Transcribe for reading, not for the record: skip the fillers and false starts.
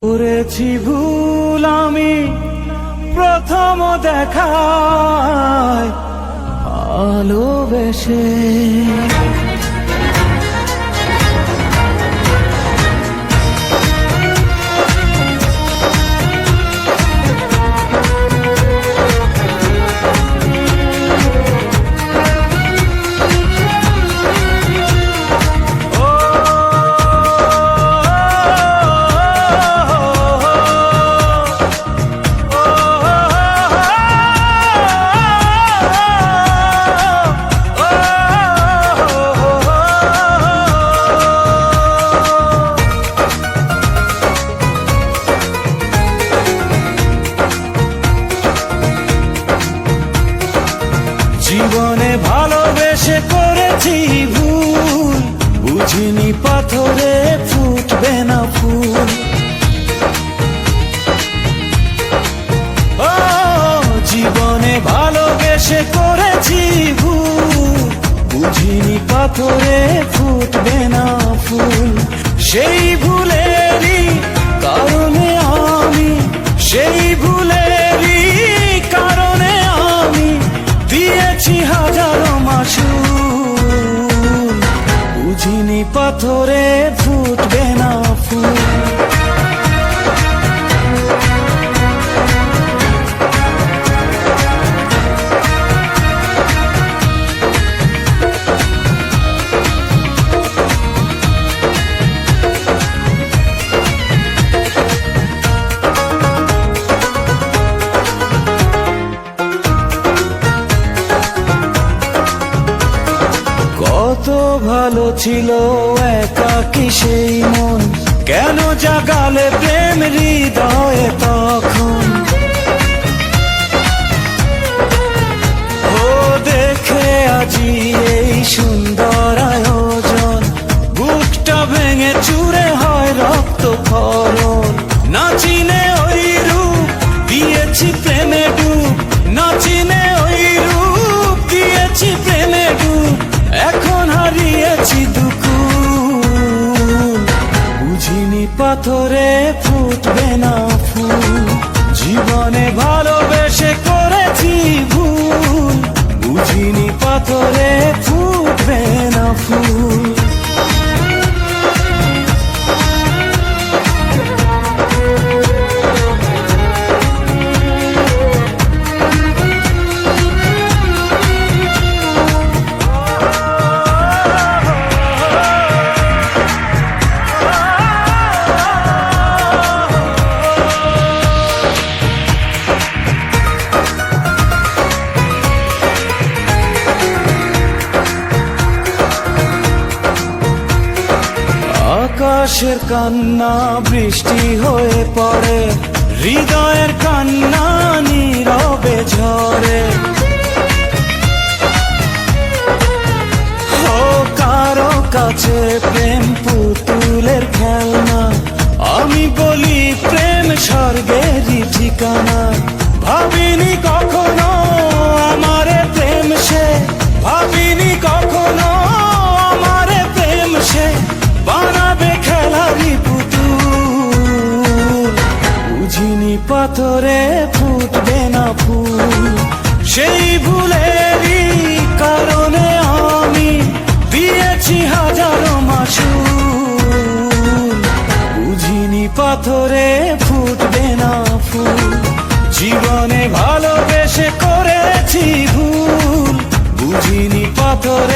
করেছি ভুল আমি প্রথম দেখায় ভালোবেসে। জীবনে ভালোবেসে করেছি ভুল, বুঝিনি পাথরে ফুটবে না ফুল। ও জীবনে ভালোবেসে করেছি ভুল, বুঝিনি পাথরে ফুটবে না ফুল। সেই ভুলেরই কারণে আমি, সেই ভুলেরই কারণে আমি দিয়েছি হাজারো মাসুল, বুঝিনি পাথরে ফুটবে না ফুল। কত ভালো ছিল একাকী সেই মন, কেন জাগালে প্রেম হৃদয়ে তখন। ও দেখে আজি এই সুন্দর আয়োজন, বুকটা ভেঙে চুরে হয় রক্ত ক্ষরণ। না চিনে ওই রূপ দিয়েছি প্রেমে ডুব, না চিনে ওই রূপ দিয়েছি প্রেমে ডুব। এখন হারিয়েছি দুকুল, বুঝিনি পাথরে ফুটবে না ফুল। জীবনে ভালোবেসে করেছি ভুল, বুঝিনি পাথরে ফুটবে না ফুল। আকাশের কান্না বৃষ্টি হয়ে পড়ে, হৃদয়ের কান্না নীরবে ঝরে। ও কারো কাছে প্রেম পুতুলের খেলনা, আমি বলি প্রেম স্বর্গেরই ঠিকানা। ভাবিনি কখনো আমারে প্রেম সে, ভাবিনি কখনো আমারে প্রেম সে বানাবে খেলারি পুতুল, বুঝিনি পাথরে ফুটবে না ফুল। সেই ভুলেরই কারণে আমি দিয়েছি হাজারো মাসুল, বুঝিনি পাথরে ফুটবে না ফুল। জীবনে ভালোবেসে করেছি ভুল, বুঝিনি পাথরে